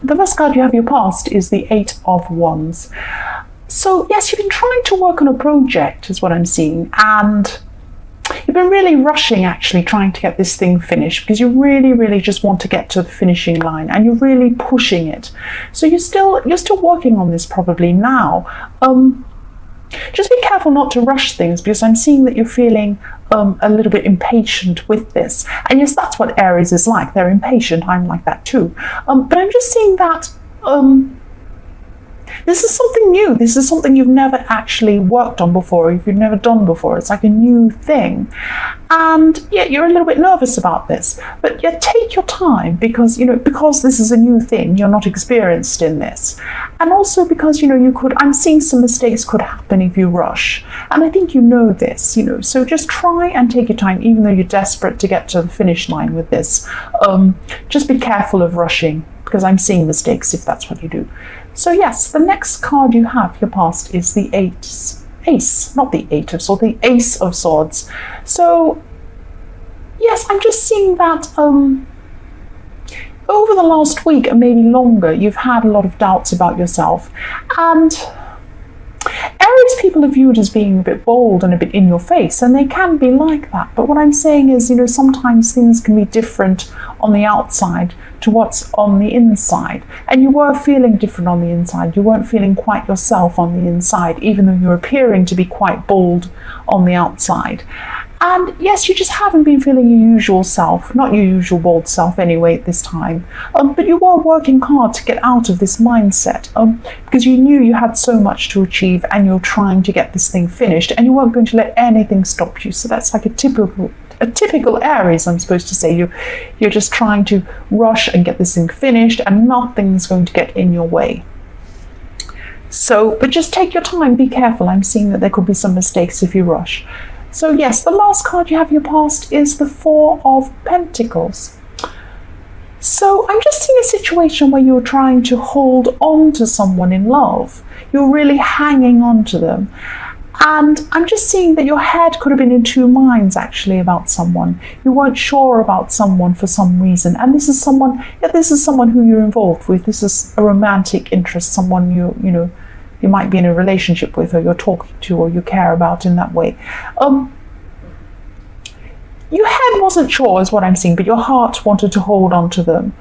The first card you have your past is the Eight of Wands. So yes, you've been trying to work on a project is what I'm seeing, and you've been really rushing actually trying to get this thing finished because you really just want to get to the finishing line and you're really pushing it. So you're still working on this probably now. Just be careful not to rush things because I'm seeing that you're feeling a little bit impatient with this. And yes, that's what Aries is like. They're impatient. I'm like that too. But I'm just seeing that this is something new. This is something you've never actually worked on before, or if you've never done before. It's like a new thing. And yeah, you're a little bit nervous about this. But yeah, take your time because, because this is a new thing, you're not experienced in this. And also because, I'm seeing some mistakes could happen if you rush. And I think you know this, so just try and take your time, even though you're desperate to get to the finish line with this. Just be careful of rushing because I'm seeing mistakes if that's what you do. So yes, the next card you have, your past, is the Ace, not the Eight of Swords, the Ace of Swords. So yes, I'm just seeing that over the last week and maybe longer, you've had a lot of doubts about yourself. And Aries people are viewed as being a bit bold and a bit in your face, and they can be like that. But what I'm saying is, sometimes things can be different on the outside to what's on the inside. And you were feeling different on the inside. You weren't feeling quite yourself on the inside, even though you're appearing to be quite bold on the outside. And yes, you just haven't been feeling your usual self, not your usual bold self anyway at this time. But you were working hard to get out of this mindset because you knew you had so much to achieve and you're trying to get this thing finished and you weren't going to let anything stop you. So that's like a typical Aries, I'm supposed to say. You're just trying to rush and get this thing finished and nothing's going to get in your way. So, but just take your time, be careful. I'm seeing that there could be some mistakes if you rush. So yes, the last card you have in your past is the Four of Pentacles. So I'm just seeing a situation where you're trying to hold on to someone in love. You're really hanging on to them. And I'm just seeing that your head could have been in two minds actually about someone. You weren't sure about someone for some reason. And this is someone who you're involved with. This is a romantic interest, someone you might be in a relationship with, or you're talking to, or you care about in that way. Your head wasn't sure is what I'm seeing, but your heart wanted to hold on to them.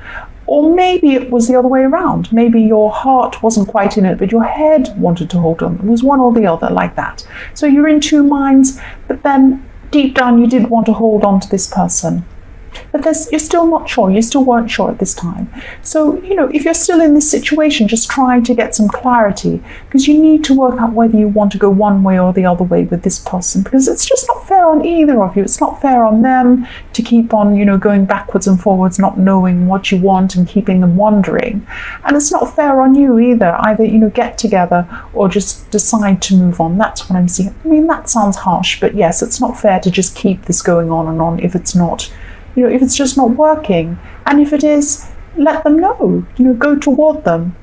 Or maybe it was the other way around. Maybe your heart wasn't quite in it, but your head wanted to hold on. It was one or the other, like that. So you're in two minds, but then deep down you did want to hold on to this person. But you're still not sure. You still weren't sure at this time. So, if you're still in this situation, just try to get some clarity because you need to work out whether you want to go one way or the other way with this person, because it's just not fair on either of you. It's not fair on them to keep on, going backwards and forwards, not knowing what you want and keeping them wondering. And it's not fair on you either. Either, get together or just decide to move on. That's what I'm seeing. I mean, that sounds harsh, but yes, it's not fair to just keep this going on and on if it's not, if it's just not working. And if it is, let them know, go toward them.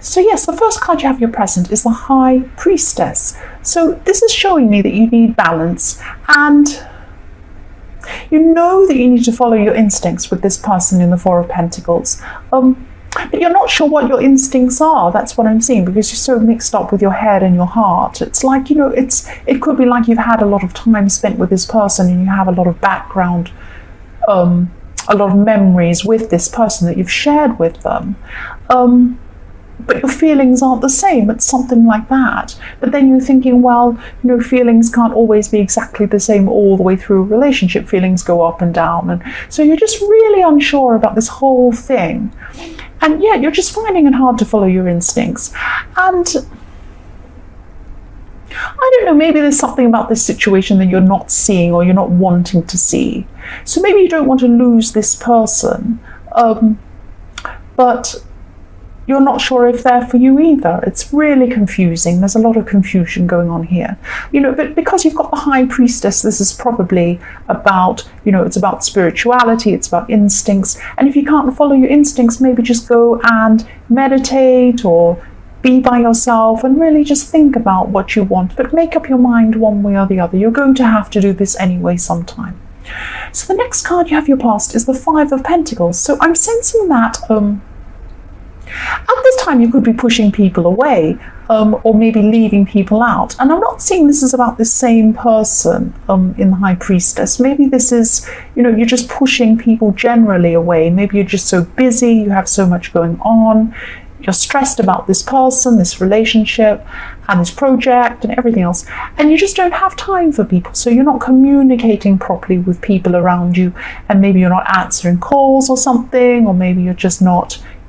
So yes, the first card you have in your present is the High Priestess. So this is showing me that you need balance, and you know that you need to follow your instincts with this person in the Four of Pentacles. But you're not sure what your instincts are. That's what I'm seeing, because you're so mixed up with your head and your heart. It's like, it could be like you've had a lot of time spent with this person and you have a lot of background, a lot of memories with this person that you've shared with them. But your feelings aren't the same. It's something like that. But then you're thinking, well, feelings can't always be exactly the same all the way through a relationship. Feelings go up and down. And so you're just really unsure about this whole thing. And yeah, you're just finding it hard to follow your instincts. And I don't know, maybe there's something about this situation that you're not seeing or you're not wanting to see. So maybe you don't want to lose this person, but you're not sure if they're for you either. It's really confusing. There's a lot of confusion going on here. But because you've got the High Priestess, this is probably about, it's about spirituality, it's about instincts. And if you can't follow your instincts, maybe just go and meditate or be by yourself and really just think about what you want. But make up your mind one way or the other. You're going to have to do this anyway sometime. So the next card you have your past is the Five of Pentacles. So I'm sensing that At this time, you could be pushing people away, or maybe leaving people out. And I'm not saying this is about the same person in the High Priestess. Maybe this is, you're just pushing people generally away. Maybe you're just so busy, you have so much going on, you're stressed about this person, this relationship, and this project, and everything else, and you just don't have time for people. So you're not communicating properly with people around you, and maybe you're not answering calls or something, or maybe you're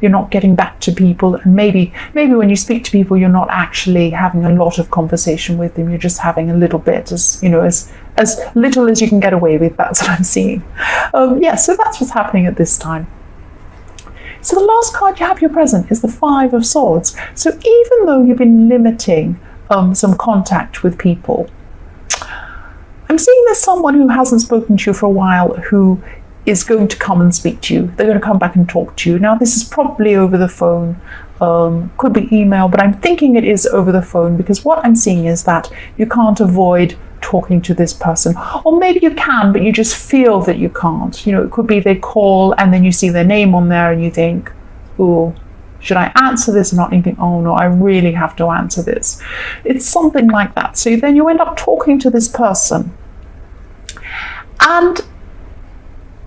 not getting back to people, and maybe when you speak to people, you're not actually having a lot of conversation with them. You're just having a little bit, as little as you can get away with. That's what I'm seeing. So that's what's happening at this time. So the last card you have your present is the Five of Swords. So even though you've been limiting some contact with people, I'm seeing there's someone who hasn't spoken to you for a while who is going to come and speak to you. They're going to come back and talk to you. Now, this is probably over the phone, could be email, but I'm thinking it is over the phone, because what I'm seeing is that you can't avoid talking to this person. Or maybe you can, but you just feel that you can't. It could be they call and then you see their name on there and you think, oh, should I answer this or not? And you think, oh no, I really have to answer this. It's something like that. So then you end up talking to this person. And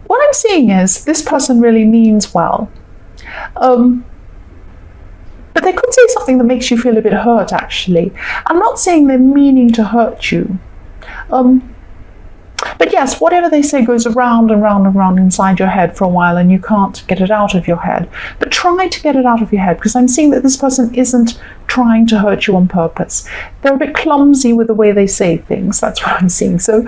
what I'm seeing is this person really means well. But they could say something that makes you feel a bit hurt, actually. I'm not saying they're meaning to hurt you. But yes, whatever they say goes around and round and round inside your head for a while, and you can't get it out of your head. But try to get it out of your head, because I'm seeing that this person isn't trying to hurt you on purpose. They're a bit clumsy with the way they say things. That's what I'm seeing. So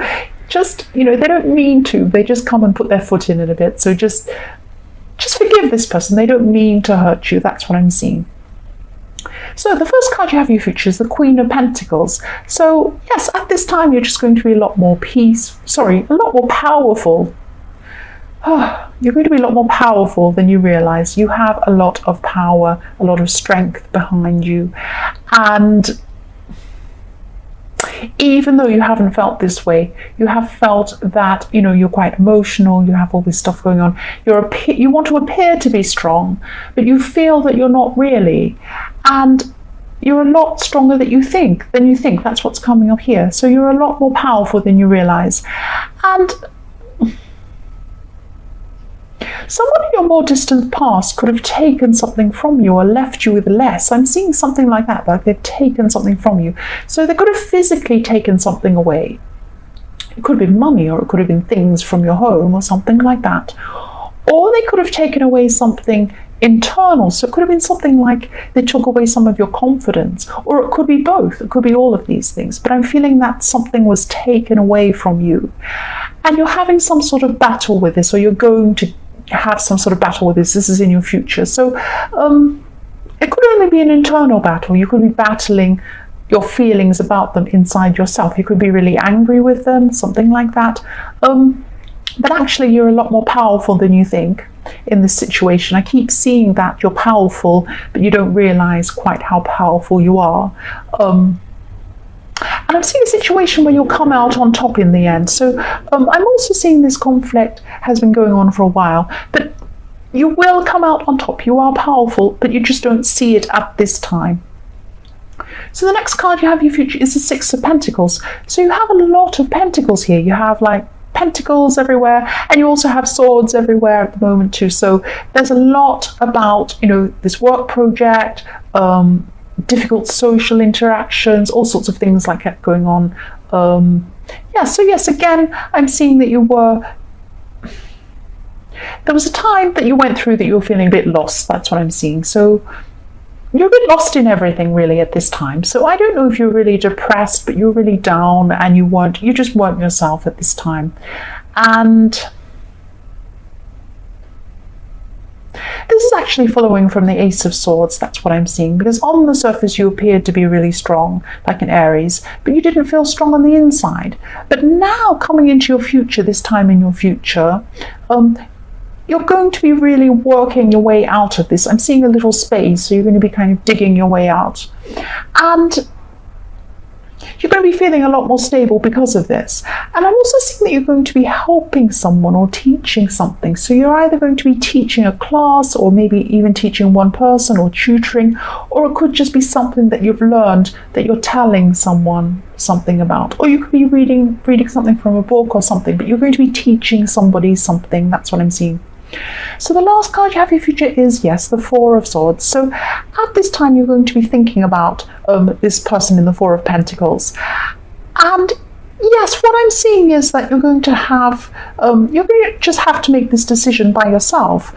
just, they don't mean to. They just come and put their foot in it a bit. So just forgive this person. They don't mean to hurt you. That's what I'm seeing. So the first card you have in your future is the Queen of Pentacles. So yes, at this time you're just going to be a lot more powerful. You're going to be a lot more powerful than you realize. You have a lot of power, a lot of strength behind you. And even though you haven't felt this way, you have felt that, you're quite emotional, you have all this stuff going on. You want to appear to be strong, but you feel that you're not really. And you're a lot stronger than you think. That's what's coming up here. So you're a lot more powerful than you realize. And someone in your more distant past could have taken something from you or left you with less. I'm seeing something like that, like they've taken something from you. So they could have physically taken something away. It could have been money, or it could have been things from your home or something like that. Or they could have taken away something internal. So it could have been something like they took away some of your confidence, or it could be both. It could be all of these things. But I'm feeling that something was taken away from you. And you're having some sort of battle with this, or you're going to have some sort of battle with this. This is in your future. So it could only be an internal battle. You could be battling your feelings about them inside yourself. You could be really angry with them, something like that. But actually you're a lot more powerful than you think in this situation. I keep seeing that you're powerful, but you don't realize quite how powerful you are. And I'm seeing a situation where you'll come out on top in the end. So I'm also seeing this conflict has been going on for a while, but you will come out on top. You are powerful, but you just don't see it at this time. So the next card you have in your future is the Six of Pentacles. So you have a lot of pentacles here. You have like pentacles everywhere, and you also have swords everywhere at the moment too. So there's a lot about, this work project, difficult social interactions, all sorts of things like that going on. So yes, again, I'm seeing that there was a time that you went through that you were feeling a bit lost. That's what I'm seeing. So you're a bit lost in everything really at this time. So I don't know if you're really depressed, but you're really down, and you just weren't yourself at this time. And this is actually following from the Ace of Swords. That's what I'm seeing, because on the surface you appeared to be really strong, like an Aries, but you didn't feel strong on the inside. But now coming into your future, this time in your future, you're going to be really working your way out of this. I'm seeing a little space, so you're going to be kind of digging your way out. And You're going to be feeling a lot more stable because of this. And I'm also seeing that you're going to be helping someone or teaching something. So you're either going to be teaching a class, or maybe even teaching one person, or tutoring, or it could just be something that you've learned that you're telling someone something about. Or you could be reading something from a book or something, but you're going to be teaching somebody something. That's what I'm seeing. So the last card you have for your future is, yes, the Four of Swords. So at this time, you're going to be thinking about this person in the Four of Pentacles. And yes, what I'm seeing is that you're going to have, you're going to just have to make this decision by yourself.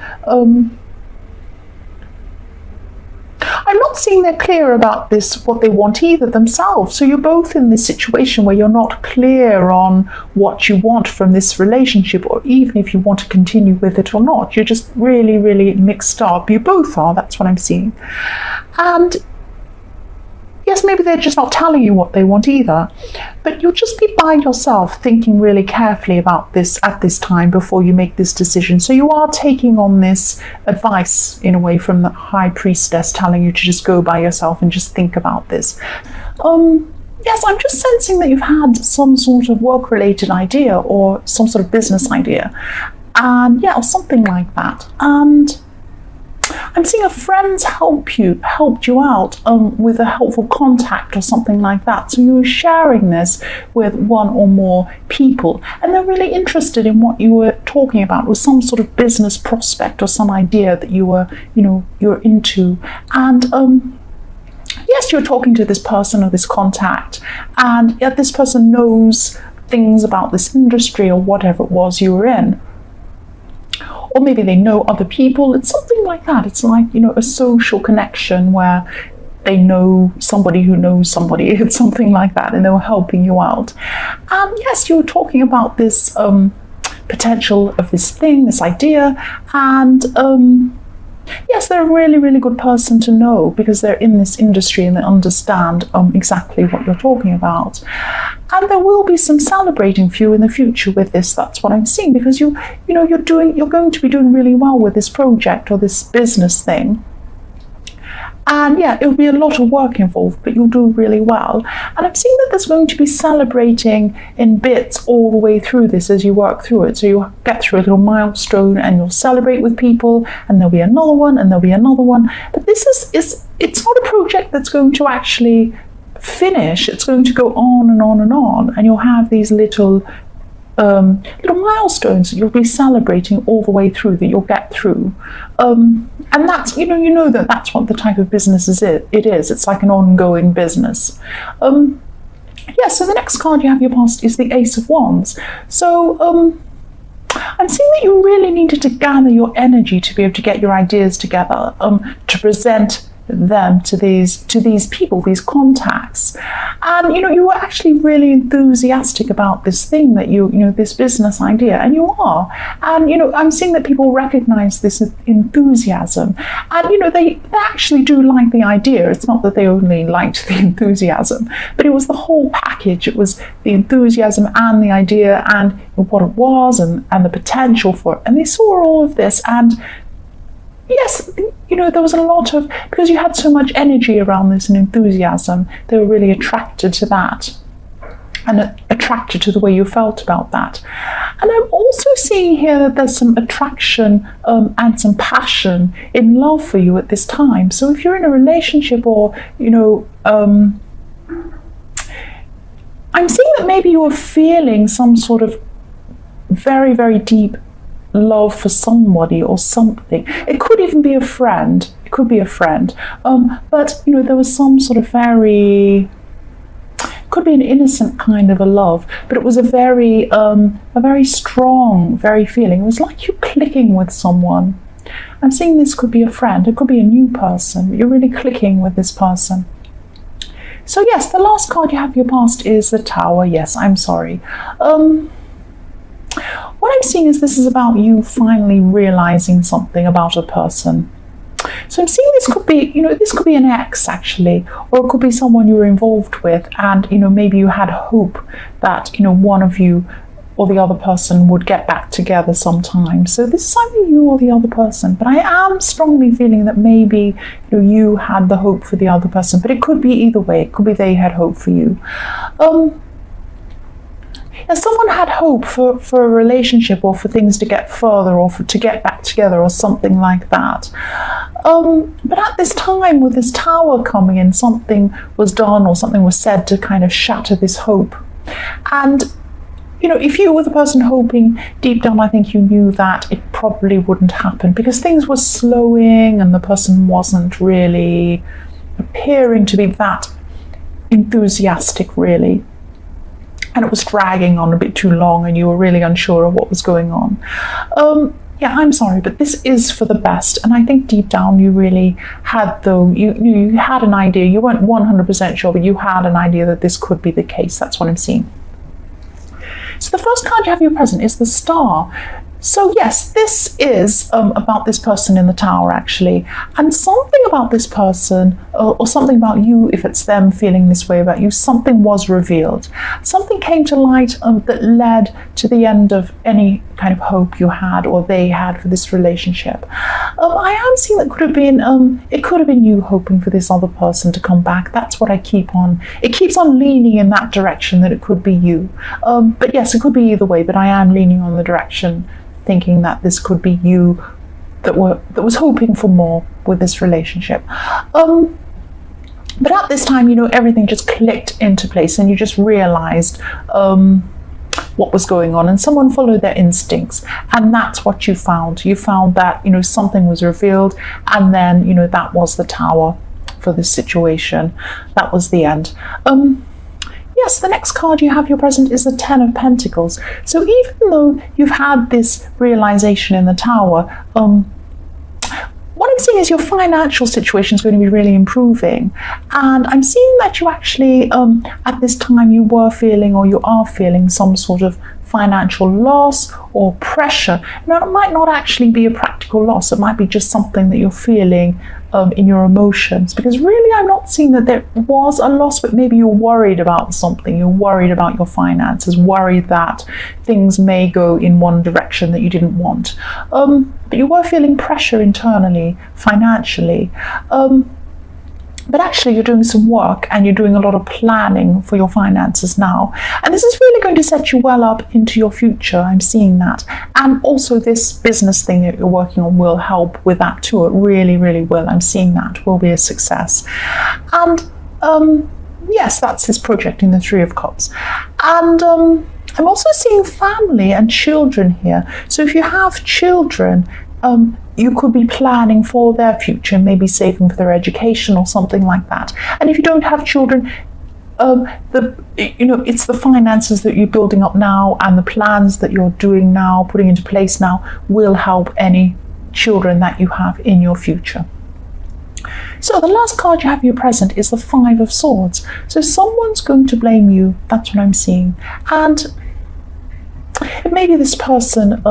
I'm not seeing they're clear about this, what they want either themselves. So you're both in this situation where you're not clear on what you want from this relationship, or even if you want to continue with it or not. You're just really, really mixed up. You both are, that's what I'm seeing. And yes, maybe they're just not telling you what they want either, but you'll just be by yourself thinking really carefully about this at this time before you make this decision. So you are taking on this advice in a way from the High Priestess, telling you to just go by yourself and just think about this. Yes, I'm just sensing that you've had some sort of work-related idea or some sort of business idea, and yeah, or something like that. And I'm seeing a friend's helped you out with a helpful contact or something like that. So you were sharing this with one or more people, and they're really interested in what you were talking about, with some sort of business prospect or some idea that you were into. And yes, you're talking to this person or this contact, and yet this person knows things about this industry or whatever it was you were in. Or maybe they know other people. It's something like that. It's like, a social connection where they know somebody who knows somebody. It's something like that, and they were helping you out. And yes, you were talking about this potential of this thing, this idea, and yes, they're a really, really good person to know, because they're in this industry and they understand exactly what you're talking about. And there will be some celebrating for you in the future with this. That's what I'm seeing, because you're going to be doing really well with this project or this business thing. And yeah, it'll be a lot of work involved, but you'll do really well. And I'm seeing that there's going to be celebrating in bits all the way through this as you work through it. So you'll get through a little milestone and you'll celebrate with people, and there'll be another one, and there'll be another one. But this it's not a project that's going to actually finish. It's going to go on and on and on, and you'll have these little milestones that you'll be celebrating all the way through, that you'll get through. And that's, that's what the type of business it is. It's like an ongoing business. Yeah, so the next card you have your past is the Ace of Wands. So I'm seeing that you really needed to gather your energy to be able to get your ideas together, to present them to these people, these contacts. And you were actually really enthusiastic about this thing that this business idea, and you are. And I'm seeing that people recognize this enthusiasm, and they actually do like the idea. It's not that they only liked the enthusiasm, but it was the whole package. It was the enthusiasm and the idea and what it was, and the potential for it. And they saw all of this, and yes, there was a lot of, because you had so much energy around this and enthusiasm, they were really attracted to that, and attracted to the way you felt about that. And I'm also seeing here that there's some attraction and some passion in love for you at this time. So if you're in a relationship, or I'm seeing that maybe you're feeling some sort of very, very deep love for somebody or something. It could even be a friend. It could be a friend. But there was some sort of could be an innocent kind of a love, but it was a very strong, very feeling. It was like you clicking with someone. I'm seeing this could be a friend. It could be a new person. You're really clicking with this person. So yes, the last card you have for your past is the Tower. Yes, I'm sorry. What I'm seeing is this is about you finally realizing something about a person. So I'm seeing this could be an ex, actually, or it could be someone you were involved with, and maybe you had hope that one of you or the other person would get back together sometime. So this is either you or the other person. But I am strongly feeling that maybe you had the hope for the other person, but it could be either way. It could be they had hope for you. And someone had hope for a relationship, or for things to get further, or to get back together, or something like that. But at this time, with this Tower coming in, something was done or something was said to kind of shatter this hope. And if you were the person hoping, deep down I think you knew that it probably wouldn't happen, because things were slowing and the person wasn't really appearing to be that enthusiastic, really. And it was dragging on a bit too long, and you were really unsure of what was going on. Yeah, I'm sorry, but this is for the best. And I think deep down you really had, though, you had an idea. You weren't 100% sure, but you had an idea that this could be the case. That's what I'm seeing. So the first card you have in your present is the Star. So yes, this is about this person in the Tower, actually, and something about this person, or something about you, if it's them feeling this way about you, something was revealed. Something came to light that led to the end of any kind of hope you had, or they had, for this relationship. I am seeing that it could have been you hoping for this other person to come back. That's what it keeps on leaning in that direction, that it could be you. But yes, it could be either way, but I am leaning on the direction, thinking that this could be you that was hoping for more with this relationship. But at this time, everything just clicked into place, and you just realized what was going on, and someone followed their instincts, and that's what you found. You found that something was revealed, and then that was the Tower for this situation. That was the end. Yes, the next card you have your present is the Ten of Pentacles. So even though you've had this realization in the Tower, what I'm seeing is your financial situation is going to be really improving. And I'm seeing that you actually, at this time, you were feeling, or you are feeling, some sort of financial loss or pressure. Now, it might not actually be a practical loss. It might be just something that you're feeling in your emotions, because really I'm not seeing that there was a loss, but maybe you're worried about something. You're worried about your finances, worried that things may go in one direction that you didn't want. But you were feeling pressure internally, financially. But actually you're doing some work, and you're doing a lot of planning for your finances now. And this is really going to set you well up into your future. I'm seeing that. And also this business thing that you're working on will help with that too. It really, really will. I'm seeing that will be a success. And yes, that's this project in the Three of Cups. And I'm also seeing family and children here. So if you have children, you could be planning for their future, maybe saving for their education or something like that. And if you don't have children, it's the finances that you're building up now, and the plans that you're doing now, putting into place now, will help any children that you have in your future. So the last card you have in your present is the Five of Swords. So someone's going to blame you. That's what I'm seeing. And it may be this person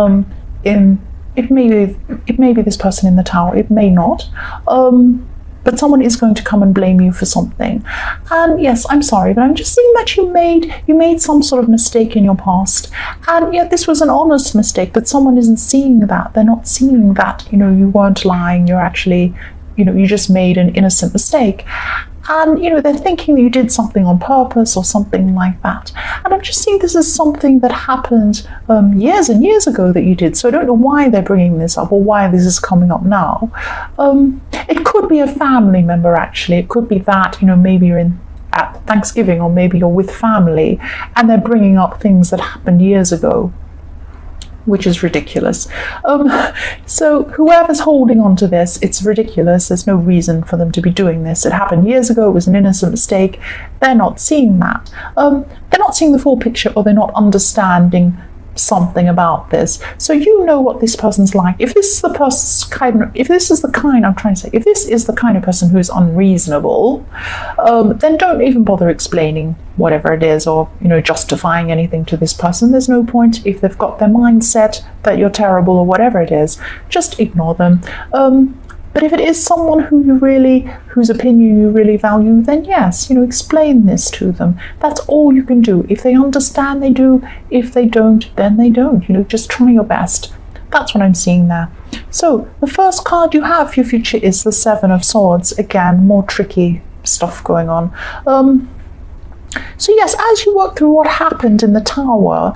It may be this person in the Tower, it may not, but someone is going to come and blame you for something. And yes, I'm sorry, but I'm just seeing that you made some sort of mistake in your past, and yet this was an honest mistake, but someone isn't seeing that. They're not seeing that, you weren't lying, you're actually, you just made an innocent mistake. And they're thinking that you did something on purpose or something like that. And I'm just seeing this as something that happened years and years ago that you did. So I don't know why they're bringing this up, or why this is coming up now. It could be a family member, actually. It could be that maybe you're at Thanksgiving, or maybe you're with family, and they're bringing up things that happened years ago, which is ridiculous. So whoever's holding on to this, it's ridiculous. There's no reason for them to be doing this. It happened years ago. It was an innocent mistake. They're not seeing that. They're not seeing the full picture, or they're not understanding something about this. So what this person's like. If this is the kind of person who's unreasonable, then don't even bother explaining whatever it is, or justifying anything to this person. There's no point. If they've got their mindset that you're terrible or whatever it is, just ignore them. But if it is someone whose opinion you really value, then yes, explain this to them. That's all you can do. If they understand, they do. If they don't, then they don't. Just try your best. That's what I'm seeing there. So the first card you have for your future is the Seven of Swords. Again, more tricky stuff going on. So yes, as you work through what happened in the Tower,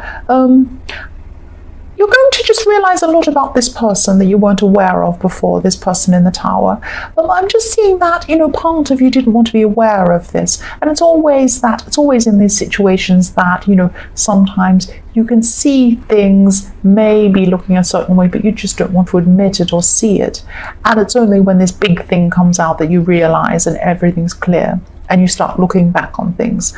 you're going to just realize a lot about this person that you weren't aware of before, this person in the Tower. I'm just seeing that, part of you didn't want to be aware of this. And it's always in these situations that, sometimes you can see things maybe looking a certain way, but you just don't want to admit it or see it. And it's only when this big thing comes out that you realize and everything's clear and you start looking back on things.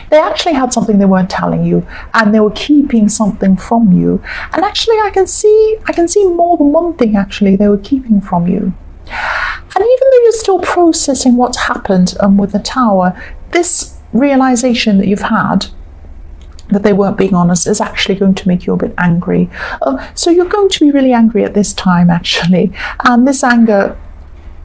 They actually had something they weren't telling you, and they were keeping something from you. And actually, I can see more than one thing actually they were keeping from you. And even though you're still processing what's happened with the Tower, this realization that you've had that they weren't being honest is actually going to make you a bit angry. So you're going to be really angry at this time actually, and this anger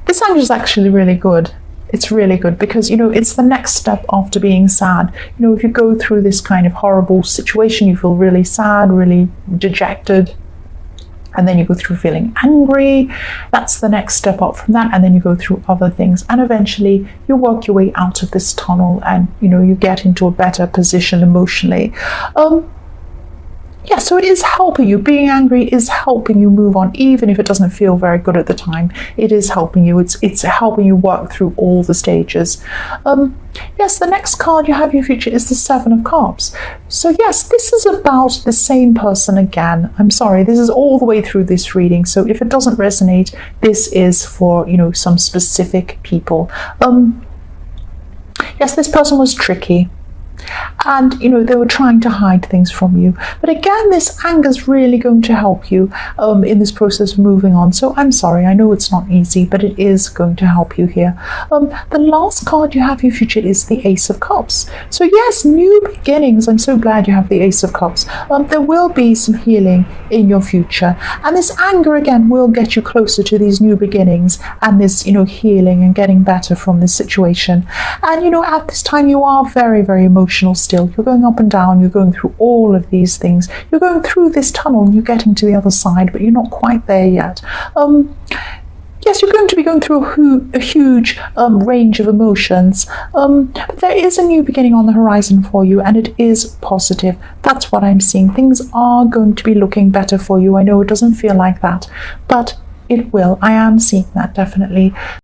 is actually really good. It's really good because, it's the next step after being sad. If you go through this kind of horrible situation, you feel really sad, really dejected, and then you go through feeling angry. That's the next step up from that, and then you go through other things, and eventually you work your way out of this tunnel, and you get into a better position emotionally. Yeah, so it is helping you. Being angry is helping you move on, even if it doesn't feel very good at the time. It is helping you. It's helping you work through all the stages. Yes, the next card you have in your future is the Seven of Cups. So yes, this is about the same person again. I'm sorry, this is all the way through this reading. So if it doesn't resonate, this is for, some specific people. Yes, this person was tricky. And they were trying to hide things from you, but again this anger is really going to help you in this process of moving on. So I'm sorry, I know it's not easy, but it is going to help you here. The last card you have in your future is the Ace of Cups. So yes, new beginnings. I'm so glad you have the Ace of Cups. There will be some healing in your future, and this anger again will get you closer to these new beginnings and this healing and getting better from this situation. And at this time you are very, very emotional still. You're going up and down, you're going through all of these things, you're going through this tunnel and you're getting to the other side, but you're not quite there yet. Yes, you're going to be going through a huge range of emotions, but there is a new beginning on the horizon for you, and it is positive. That's what I'm seeing. Things are going to be looking better for you. I know it doesn't feel like that, but it will. I am seeing that definitely.